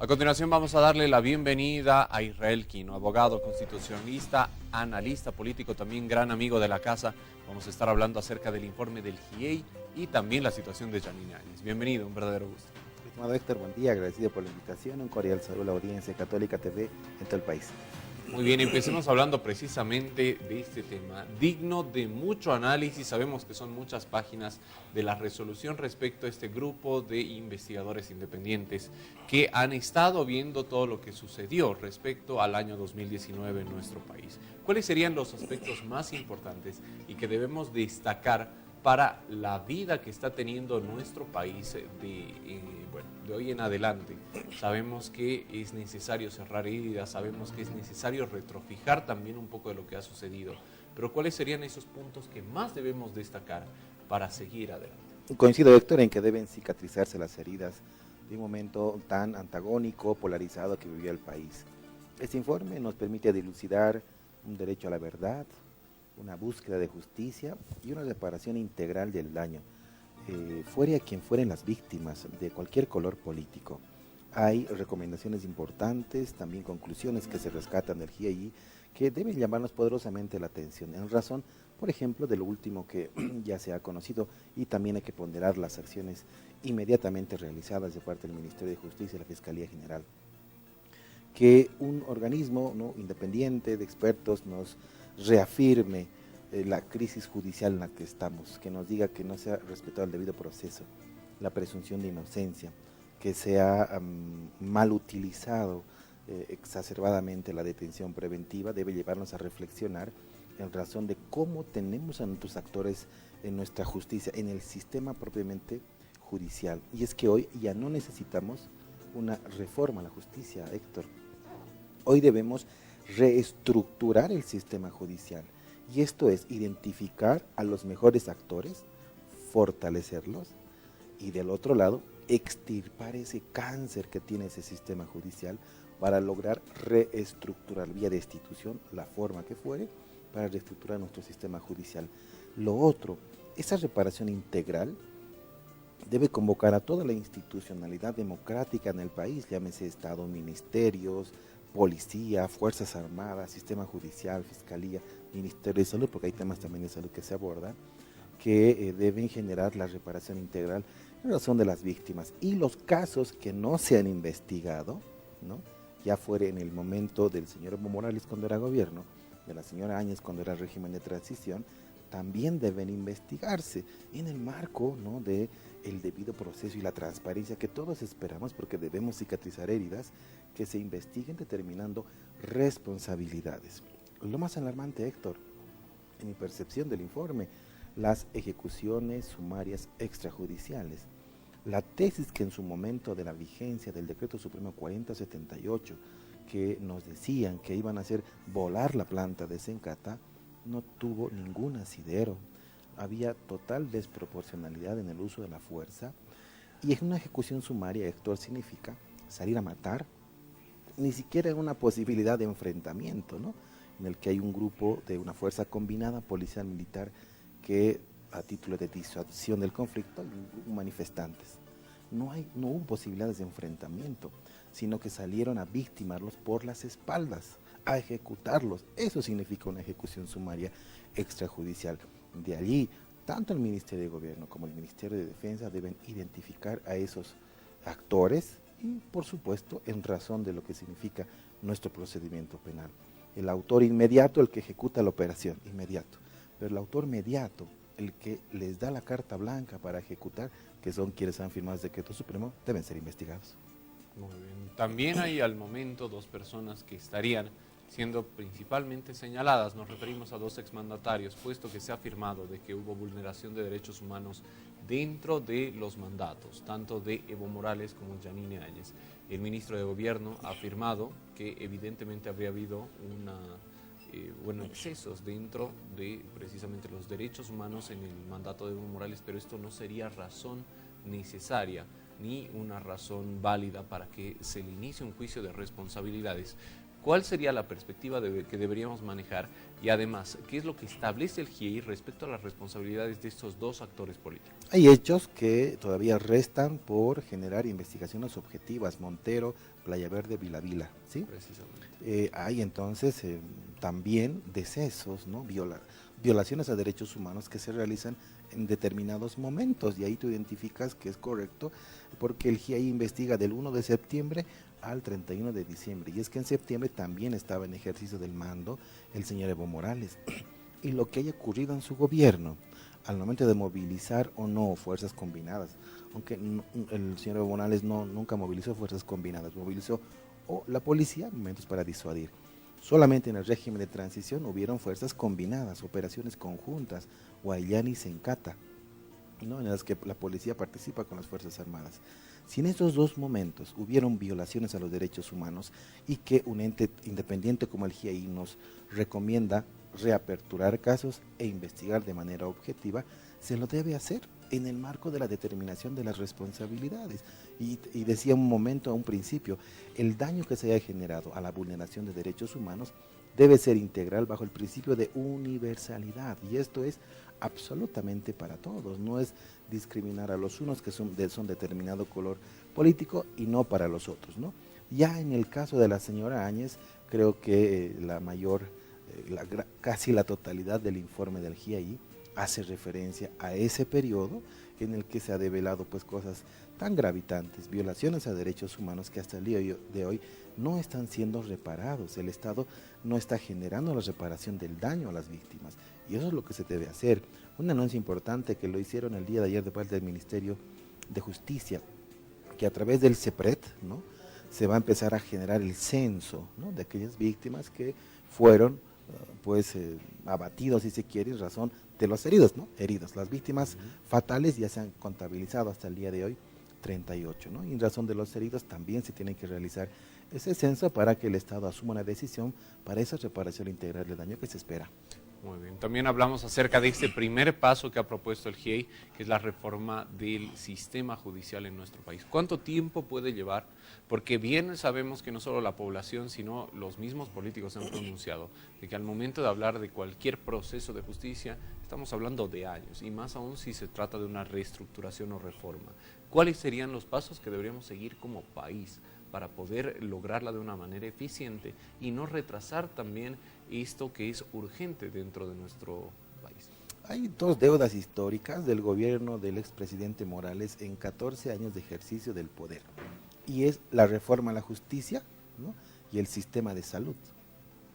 A continuación vamos a darle la bienvenida a Israel Quino, abogado constitucionalista, analista político, también gran amigo de la casa. Vamos a estar hablando acerca del informe del GIEI y también la situación de Janine Áñez. Bienvenido, un verdadero gusto. Estimado Héctor, buen día, agradecido por la invitación. Un cordial saludo a la audiencia Católica TV en todo el país. Muy bien, empecemos hablando precisamente de este tema, digno de mucho análisis. Sabemos que son muchas páginas de la resolución respecto a este grupo de investigadores independientes que han estado viendo todo lo que sucedió respecto al año 2019 en nuestro país. ¿Cuáles serían los aspectos más importantes y que debemos destacar para la vida que está teniendo nuestro país de hoy en adelante? Sabemos que es necesario cerrar heridas, sabemos que es necesario retrofijar también un poco de lo que ha sucedido, pero ¿cuáles serían esos puntos que más debemos destacar para seguir adelante? Coincido, Héctor, en que deben cicatrizarse las heridas de un momento tan antagónico, polarizado que vivía el país. Este informe nos permite dilucidar un derecho a la verdad, una búsqueda de justicia y una reparación integral del daño, fuera quien fueren las víctimas de cualquier color político. Hay recomendaciones importantes, también conclusiones que se rescatan del GIEI que deben llamarnos poderosamente la atención, en razón, por ejemplo, de lo último que ya se ha conocido, y también hay que ponderar las acciones inmediatamente realizadas de parte del Ministerio de Justicia y la Fiscalía General. Que un organismo, ¿no?, independiente de expertos nos reafirme la crisis judicial en la que estamos, que nos diga que no se ha respetado el debido proceso, la presunción de inocencia, que se ha mal utilizado exacerbadamente la detención preventiva, debe llevarnos a reflexionar en razón de cómo tenemos a nuestros actores en nuestra justicia, en el sistema propiamente judicial. Y es que hoy ya no necesitamos una reforma a la justicia, Héctor. Hoy debemos reestructurar el sistema judicial, y esto es identificar a los mejores actores, fortalecerlos, y del otro lado, extirpar ese cáncer que tiene ese sistema judicial para lograr reestructurar vía destitución, la forma que fuere, para reestructurar nuestro sistema judicial. Lo otro, esa reparación integral debe convocar a toda la institucionalidad democrática en el país, llámese Estado, ministerios, policía, Fuerzas Armadas, sistema judicial, fiscalía, Ministerio de Salud, porque hay temas también de salud que se abordan, que deben generar la reparación integral en razón de las víctimas. Y los casos que no se han investigado, ¿no?, ya fuera en el momento del señor Evo Morales cuando era gobierno, de la señora Áñez cuando era régimen de transición, también deben investigarse en el marco, ¿no?, de el debido proceso y la transparencia que todos esperamos, porque debemos cicatrizar heridas, que se investiguen determinando responsabilidades. Lo más alarmante, Héctor, en mi percepción del informe, las ejecuciones sumarias extrajudiciales. La tesis que en su momento de la vigencia del Decreto Supremo 4078, que nos decían que iban a hacer volar la planta de Sencata, no tuvo ningún asidero. Había total desproporcionalidad en el uso de la fuerza, y en una ejecución sumaria, Héctor, significa salir a matar, ni siquiera en una posibilidad de enfrentamiento, ¿no?, en el que hay un grupo de una fuerza combinada policial militar que a título de disuasión del conflicto, manifestantes. No hubo posibilidades de enfrentamiento, sino que salieron a victimarlos por las espaldas, a ejecutarlos. Eso significa una ejecución sumaria extrajudicial. De allí, tanto el Ministerio de Gobierno como el Ministerio de Defensa deben identificar a esos actores y, por supuesto, en razón de lo que significa nuestro procedimiento penal. El autor inmediato, el que ejecuta la operación, inmediato. Pero el autor mediato, el que les da la carta blanca para ejecutar, que son quienes han firmado el Decreto Supremo, deben ser investigados. Muy bien. También hay al momento dos personas que estarían siendo principalmente señaladas. Nos referimos a dos exmandatarios, puesto que se ha afirmado de que hubo vulneración de derechos humanos dentro de los mandatos, tanto de Evo Morales como Janine Áñez. El ministro de Gobierno ha afirmado que evidentemente habría habido excesos dentro de precisamente los derechos humanos en el mandato de Evo Morales, pero esto no sería razón necesaria ni una razón válida para que se le inicie un juicio de responsabilidades. ¿Cuál sería la perspectiva que deberíamos manejar? Y además, ¿qué es lo que establece el GIEI respecto a las responsabilidades de estos dos actores políticos? Hay hechos que todavía restan por generar investigaciones objetivas, Montero, Playa Verde, Vila, ¿sí? Precisamente. Hay entonces también decesos, ¿no? Violaciones a derechos humanos que se realizan en determinados momentos, y ahí tú identificas que es correcto, porque el GIEI investiga del 1 de septiembre al 31 de diciembre, y es que en septiembre también estaba en ejercicio del mando el señor Evo Morales, y lo que haya ocurrido en su gobierno, al momento de movilizar o no fuerzas combinadas, aunque el señor Evo Morales nunca movilizó fuerzas combinadas, movilizó la policía en momentos para disuadir. Solamente en el régimen de transición hubieron fuerzas combinadas, operaciones conjuntas, Guayani y Sencata, ¿no?, en las que la policía participa con las Fuerzas Armadas. Si en esos dos momentos hubieron violaciones a los derechos humanos y que un ente independiente como el GIEI nos recomienda reaperturar casos e investigar de manera objetiva, se lo debe hacer en el marco de la determinación de las responsabilidades. Y decía un momento, a un principio, el daño que se haya generado a la vulneración de derechos humanos debe ser integral bajo el principio de universalidad, y esto es absolutamente para todos, no es discriminar a los unos que son determinado color político y no para los otros, ¿no? Ya en el caso de la señora Áñez, creo que casi la totalidad del informe del GIEI hace referencia a ese periodo en el que se ha develado pues cosas tan gravitantes, violaciones a derechos humanos que hasta el día de hoy no están siendo reparados. El Estado no está generando la reparación del daño a las víctimas, y eso es lo que se debe hacer. Un anuncio importante que lo hicieron el día de ayer de parte del Ministerio de Justicia, que a través del CEPRED, ¿no?, se va a empezar a generar el censo, ¿no?, de aquellas víctimas que fueron abatidos, si se quiere, en razón de los heridos, ¿no? Heridos. Las víctimas fatales ya se han contabilizado hasta el día de hoy 38, ¿no? Y en razón de los heridos también se tiene que realizar ese censo para que el Estado asuma una decisión para esa reparación integral del daño que se espera. Muy bien, también hablamos acerca de este primer paso que ha propuesto el GIEI, que es la reforma del sistema judicial en nuestro país. ¿Cuánto tiempo puede llevar? Porque bien sabemos que no solo la población, sino los mismos políticos han pronunciado de que al momento de hablar de cualquier proceso de justicia, estamos hablando de años, y más aún si se trata de una reestructuración o reforma. ¿Cuáles serían los pasos que deberíamos seguir como país para poder lograrla de una manera eficiente y no retrasar también esto que es urgente dentro de nuestro país? Hay dos deudas históricas del gobierno del expresidente Morales en 14 años de ejercicio del poder, y es la reforma a la justicia, ¿no?, y el sistema de salud,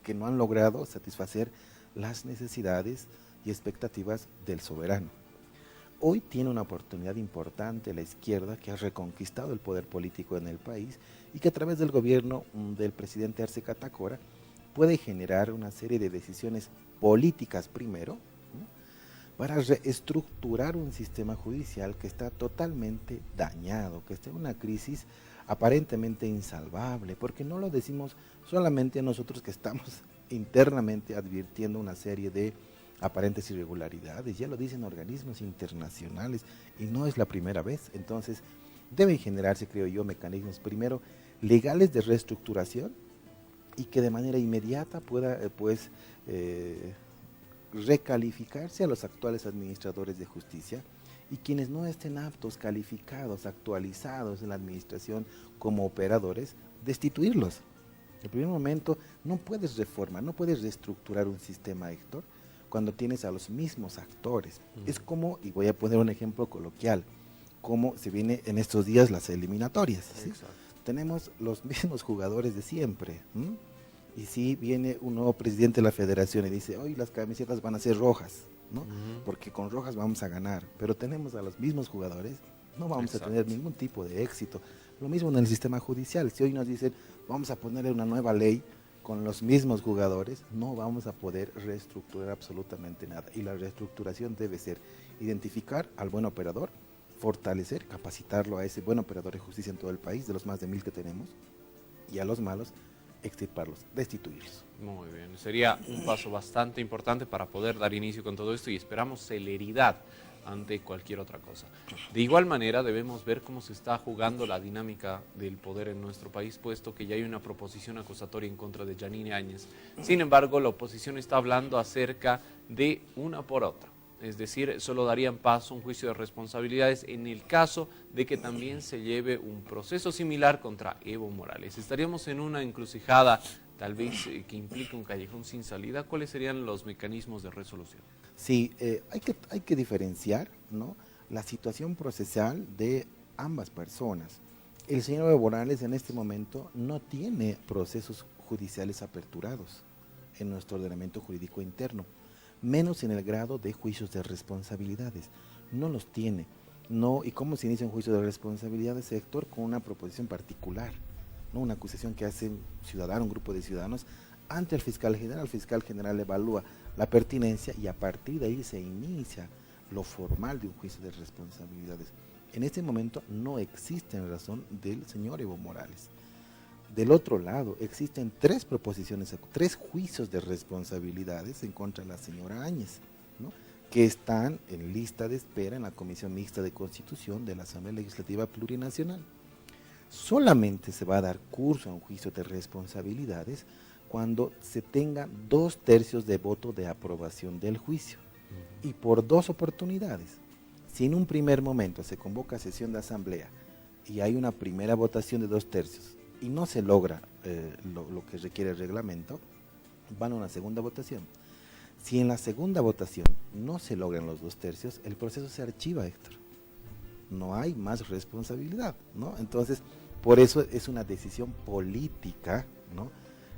que no han logrado satisfacer las necesidades y expectativas del soberano. Hoy tiene una oportunidad importante la izquierda, que ha reconquistado el poder político en el país y que a través del gobierno del presidente Arce Catacora puede generar una serie de decisiones políticas primero, ¿no?, para reestructurar un sistema judicial que está totalmente dañado, que está en una crisis aparentemente insalvable, porque no lo decimos solamente nosotros que estamos internamente advirtiendo una serie de aparentes irregularidades, ya lo dicen organismos internacionales y no es la primera vez. Entonces deben generarse, creo yo, mecanismos primero legales de reestructuración y que de manera inmediata pueda recalificarse a los actuales administradores de justicia, y quienes no estén aptos, calificados, actualizados en la administración como operadores, destituirlos. En el primer momento no puedes reformar, no puedes reestructurar un sistema, Héctor, cuando tienes a los mismos actores. Es como, y voy a poner un ejemplo coloquial, como se viene en estos días las eliminatorias, ¿sí? Tenemos los mismos jugadores de siempre, y si viene un nuevo presidente de la federación y dice, hoy las camisetas van a ser rojas, ¿no?, porque con rojas vamos a ganar, pero tenemos a los mismos jugadores, no vamos a tener ningún tipo de éxito. Lo mismo en el sistema judicial. Si hoy nos dicen, vamos a ponerle una nueva ley con los mismos jugadores, no vamos a poder reestructurar absolutamente nada. Y la reestructuración debe ser identificar al buen operador, fortalecer, capacitarlo a ese buen operador de justicia en todo el país, de los más de 1000 que tenemos, y a los malos, extirparlos, destituirlos. Muy bien, sería un paso bastante importante para poder dar inicio con todo esto, y esperamos celeridad ante cualquier otra cosa. De igual manera debemos ver cómo se está jugando la dinámica del poder en nuestro país, puesto que ya hay una proposición acusatoria en contra de Yanine Áñez. Sin embargo, la oposición está hablando acerca de una por otra. Es decir, solo darían paso a un juicio de responsabilidades en el caso de que también se lleve un proceso similar contra Evo Morales. Estaríamos en una encrucijada, tal vez que implique un callejón sin salida. ¿Cuáles serían los mecanismos de resolución? Sí, hay que diferenciar, ¿no?, la situación procesal de ambas personas. El señor Evo Morales en este momento no tiene procesos judiciales aperturados en nuestro ordenamiento jurídico interno, menos en el grado de juicios de responsabilidades. No los tiene. No, ¿y cómo se inicia un juicio de responsabilidades, Héctor? Con una proposición particular, ¿no?, una acusación que hace un ciudadano, un grupo de ciudadanos, ante el fiscal general. El fiscal general evalúa la pertinencia y a partir de ahí se inicia lo formal de un juicio de responsabilidades. En este momento no existe en razón del señor Evo Morales. Del otro lado, existen tres juicios de responsabilidades en contra de la señora Áñez, ¿no?, que están en lista de espera en la Comisión Mixta de Constitución de la Asamblea Legislativa Plurinacional. Solamente se va a dar curso a un juicio de responsabilidades cuando se tenga 2/3 de voto de aprobación del juicio, y por dos oportunidades. Si en un primer momento se convoca a sesión de asamblea y hay una primera votación de 2/3 y no se logra lo que requiere el reglamento, van a una segunda votación. Si en la segunda votación no se logran los 2/3, el proceso se archiva, Héctor. No hay más responsabilidad, ¿no? Entonces, por eso es una decisión política, ¿no?,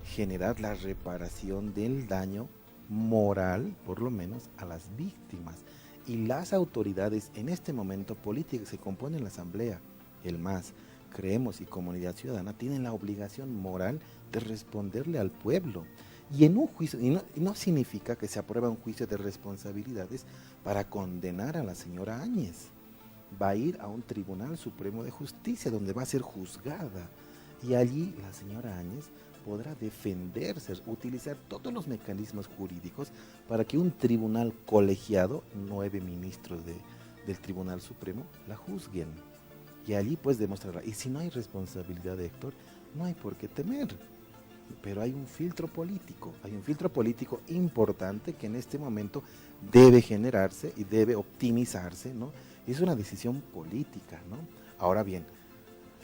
generar la reparación del daño moral, por lo menos, a las víctimas. Y las autoridades en este momento políticas que se componen la Asamblea, el MAS, Creemos y Comunidad Ciudadana, tienen la obligación moral de responderle al pueblo. Y en un juicio, y no significa que se aprueba un juicio de responsabilidades para condenar a la señora Áñez. Va a ir a un Tribunal Supremo de Justicia donde va a ser juzgada. Y allí la señora Áñez podrá defenderse, utilizar todos los mecanismos jurídicos para que un tribunal colegiado, 9 ministros del Tribunal Supremo, la juzguen. Y allí pues demostrará. Y si no hay responsabilidad, Héctor, no hay por qué temer. Pero hay un filtro político importante que en este momento debe generarse y debe optimizarse, ¿no? Es una decisión política, ¿no? Ahora bien,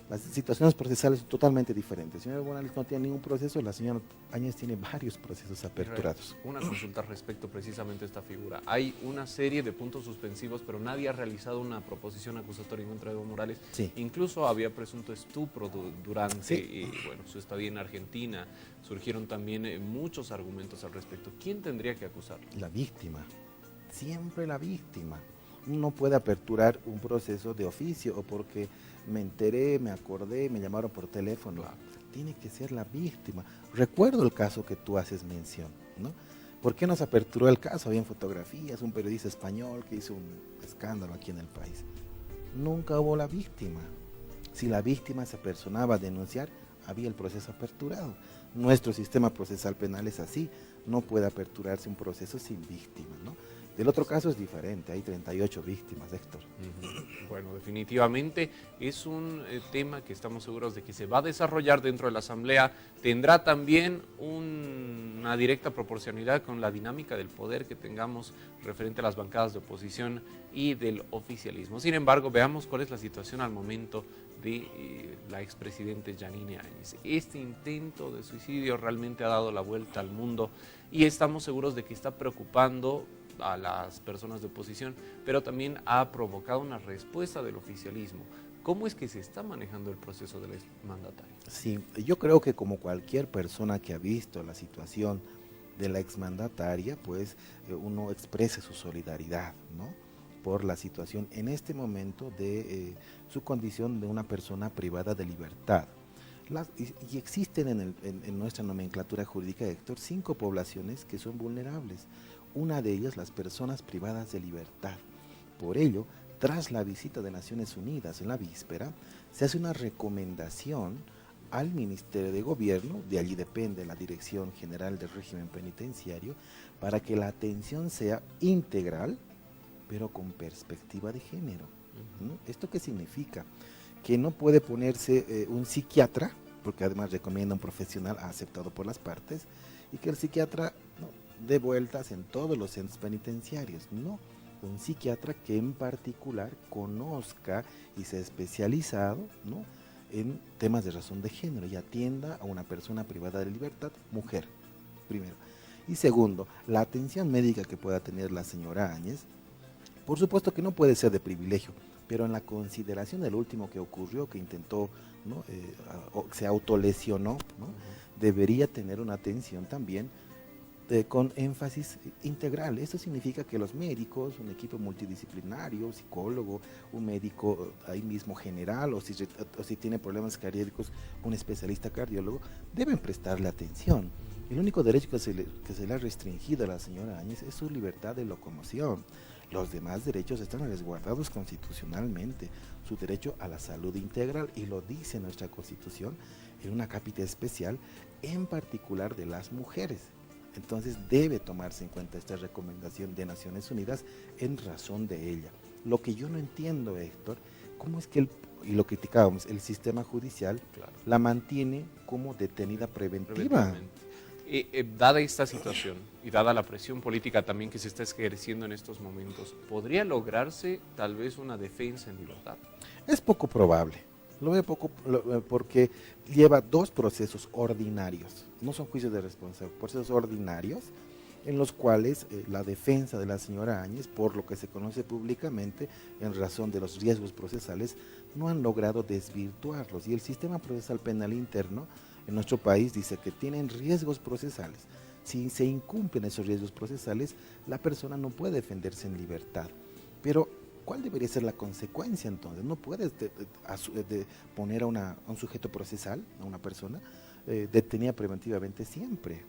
las situaciones procesales son totalmente diferentes. El señor Morales no tiene ningún proceso, la señora Áñez tiene varios procesos aperturados. Una consulta respecto precisamente a esta figura. Hay una serie de puntos suspensivos, pero nadie ha realizado una proposición acusatoria en contra de Evo Morales. Sí. Incluso había presunto estupro durante Sí. su estadía en Argentina. Surgieron también muchos argumentos al respecto. ¿Quién tendría que acusar? La víctima, siempre la víctima. No puede aperturar un proceso de oficio o porque me enteré, me acordé, me llamaron por teléfono. Claro. Tiene que ser la víctima. Recuerdo el caso que tú haces mención, ¿no? ¿Por qué no se aperturó el caso? Habían fotografías, un periodista español que hizo un escándalo aquí en el país. Nunca hubo la víctima. Si la víctima se apersonaba a denunciar, había el proceso aperturado. Nuestro sistema procesal penal es así, no puede aperturarse un proceso sin víctima, ¿no? Del otro caso es diferente, hay 38 víctimas, Héctor. Bueno, definitivamente es un tema que estamos seguros de que se va a desarrollar dentro de la Asamblea. Tendrá también una directa proporcionalidad con la dinámica del poder que tengamos referente a las bancadas de oposición y del oficialismo. Sin embargo, veamos cuál es la situación al momento de la expresidente Yanine Áñez. Este intento de suicidio realmente ha dado la vuelta al mundo y estamos seguros de que está preocupando a las personas de oposición, pero también ha provocado una respuesta del oficialismo. ¿Cómo es que se está manejando el proceso del exmandatario? Sí, yo creo que como cualquier persona que ha visto la situación de la exmandataria, pues uno expresa su solidaridad, ¿no?, por la situación en este momento de su condición de una persona privada de libertad. Y existen en nuestra nomenclatura jurídica, Héctor, 5 poblaciones que son vulnerables. Una de ellas, las personas privadas de libertad. Por ello, tras la visita de Naciones Unidas en la víspera, se hace una recomendación al Ministerio de Gobierno, de allí depende la Dirección General del Régimen Penitenciario, para que la atención sea integral pero con perspectiva de género. ¿No? ¿Esto qué significa? Que no puede ponerse un psiquiatra, porque además recomienda un profesional aceptado por las partes, y que el psiquiatra no dé vueltas en todos los centros penitenciarios. No, un psiquiatra que en particular conozca y sea especializado, ¿no?, en temas de razón de género y atienda a una persona privada de libertad, mujer, primero. Y segundo, la atención médica que pueda tener la señora Áñez, por supuesto que no puede ser de privilegio, pero en la consideración del último que ocurrió, que intentó, ¿no?, se autolesionó, ¿no?, debería tener una atención también con énfasis integral. Esto significa que los médicos, un equipo multidisciplinario, psicólogo, un médico ahí mismo general, o si tiene problemas cardíacos, un especialista cardiólogo, deben prestarle atención. El único derecho que se le ha restringido a la señora Áñez es su libertad de locomoción. Los demás derechos están resguardados constitucionalmente. Su derecho a la salud integral, y lo dice nuestra Constitución en una cápita especial, en particular de las mujeres. Entonces debe tomarse en cuenta esta recomendación de Naciones Unidas en razón de ella. Lo que yo no entiendo, Héctor, cómo es que, y lo criticábamos, el sistema judicial la mantiene como detenida preventiva. Dada esta situación y dada la presión política también que se está ejerciendo en estos momentos, ¿podría lograrse tal vez una defensa en libertad? Es poco probable. Lo veo poco porque lleva 2 procesos ordinarios, no son juicios de responsabilidad, procesos ordinarios en los cuales la defensa de la señora Áñez, por lo que se conoce públicamente, en razón de los riesgos procesales, no han logrado desvirtuarlos. Y el sistema procesal penal interno en nuestro país dice que tienen riesgos procesales. Si se incumplen esos riesgos procesales, la persona no puede defenderse en libertad. Pero ¿cuál debería ser la consecuencia entonces? No puedes poner a un sujeto procesal, a una persona, detenida preventivamente siempre.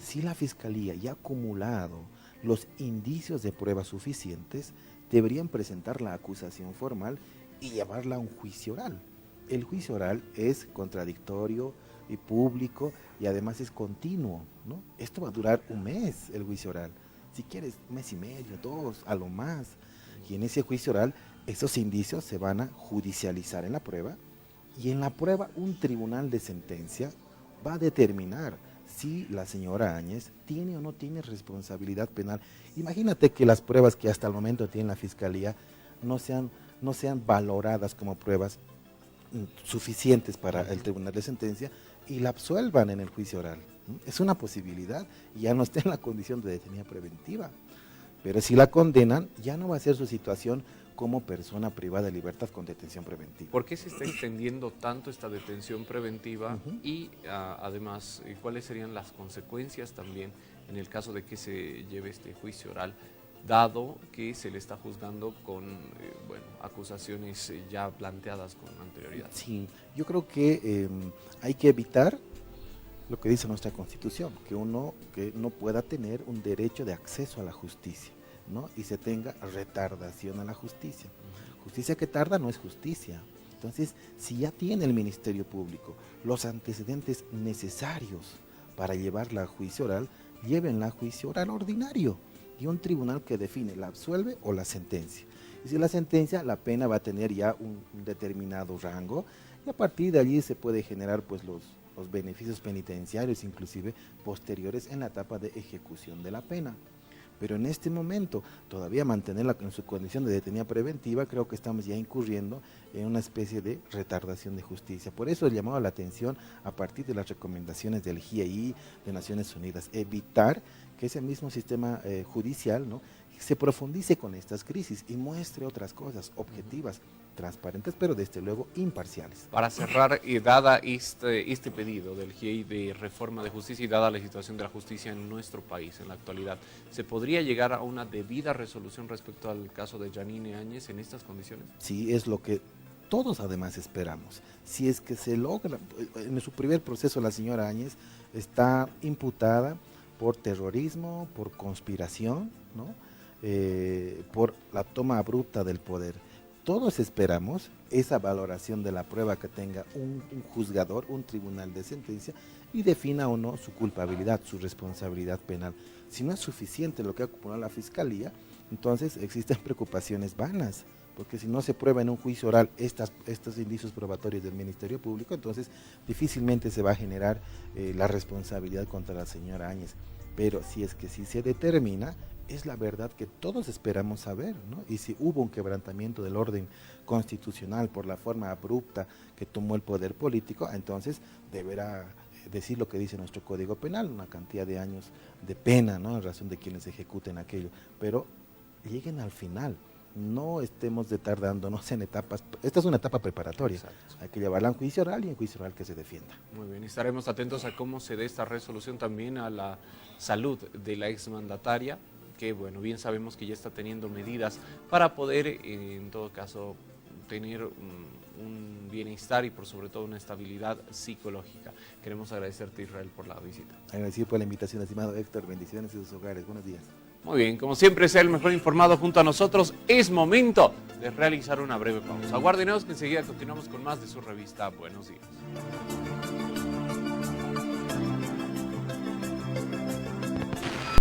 Si la Fiscalía ya ha acumulado los indicios de pruebas suficientes, deberían presentar la acusación formal y llevarla a un juicio oral. El juicio oral es contradictorio y público y además es continuo, ¿no? Esto va a durar un mes, el juicio oral. Si quieres, 1 mes y medio, 2, a lo más. Y en ese juicio oral, esos indicios se van a judicializar en la prueba, y en la prueba un tribunal de sentencia va a determinar si la señora Áñez tiene o no tiene responsabilidad penal. Imagínate que las pruebas que hasta el momento tiene la Fiscalía no sean valoradas como pruebas suficientes para el tribunal de sentencia y la absuelvan en el juicio oral. Es una posibilidad, y ya no está en la condición de detenida preventiva. Pero si la condenan, ya no va a ser su situación como persona privada de libertad con detención preventiva. ¿Por qué se está extendiendo tanto esta detención preventiva? Y además, ¿cuáles serían las consecuencias también en el caso de que se lleve este juicio oral, dado que se le está juzgando con acusaciones ya planteadas con anterioridad? Sí, yo creo que hay que evitar lo que dice nuestra Constitución, que no pueda tener un derecho de acceso a la justicia, ¿no? Y se tenga retardación a la justicia. Justicia que tarda no es justicia. Entonces, si ya tiene el Ministerio Público los antecedentes necesarios para llevarla a juicio oral, llévenla a juicio oral ordinario, y un tribunal que define la absuelve o la sentencia. Y si la sentencia, la pena va a tener ya un determinado rango, y a partir de allí se puede generar pues los beneficios penitenciarios, inclusive posteriores en la etapa de ejecución de la pena. Pero en este momento, todavía mantenerla en su condición de detenida preventiva, creo que estamos ya incurriendo en una especie de retardación de justicia. Por eso he llamado la atención a partir de las recomendaciones del GIEI, de Naciones Unidas, evitar que ese mismo sistema judicial, ¿no?, se profundice con estas crisis y muestre otras cosas objetivas, transparentes, pero desde luego imparciales. Para cerrar, dada este pedido del GIEI de reforma de justicia y dada la situación de la justicia en nuestro país en la actualidad, ¿se podría llegar a una debida resolución respecto al caso de Yanine Áñez en estas condiciones? Sí, es lo que todos además esperamos. Si es que se logra, en su primer proceso la señora Áñez está imputada por terrorismo, por conspiración, ¿no?, por la toma abrupta del poder. Todos esperamos esa valoración de la prueba que tenga un juzgador, un tribunal de sentencia, y defina o no su culpabilidad, su responsabilidad penal. Si no es suficiente lo que ha acumulado la Fiscalía, Entonces existen preocupaciones vanas, porque si no se prueba en un juicio oral estos indicios probatorios del Ministerio Público, entonces difícilmente se va a generar la responsabilidad contra la señora Áñez. Pero si es que sí se determina, es la verdad que todos esperamos saber, ¿no? Y si hubo un quebrantamiento del orden constitucional por la forma abrupta que tomó el poder político, entonces deberá decir lo que dice nuestro Código Penal, una cantidad de años de pena, ¿no?, en razón de quienes ejecuten aquello, pero lleguen al final, no estemos tardándonos en etapas. Esta es una etapa preparatoria. Exacto. Hay que llevarla a un juicio oral y en juicio oral que se defienda. Muy bien, estaremos atentos a cómo se dé esta resolución, también a la salud de la exmandataria, que bueno, bien sabemos que ya está teniendo medidas para poder, en todo caso, tener un bienestar y por sobre todo una estabilidad psicológica. Queremos agradecerte, Israel, por la visita. Agradecido por la invitación, estimado Héctor. Bendiciones en sus hogares. Buenos días. Muy bien, como siempre, sea el mejor informado junto a nosotros. Es momento de realizar una breve pausa. Aguárdenos que enseguida continuamos con más de su revista Buenos Días.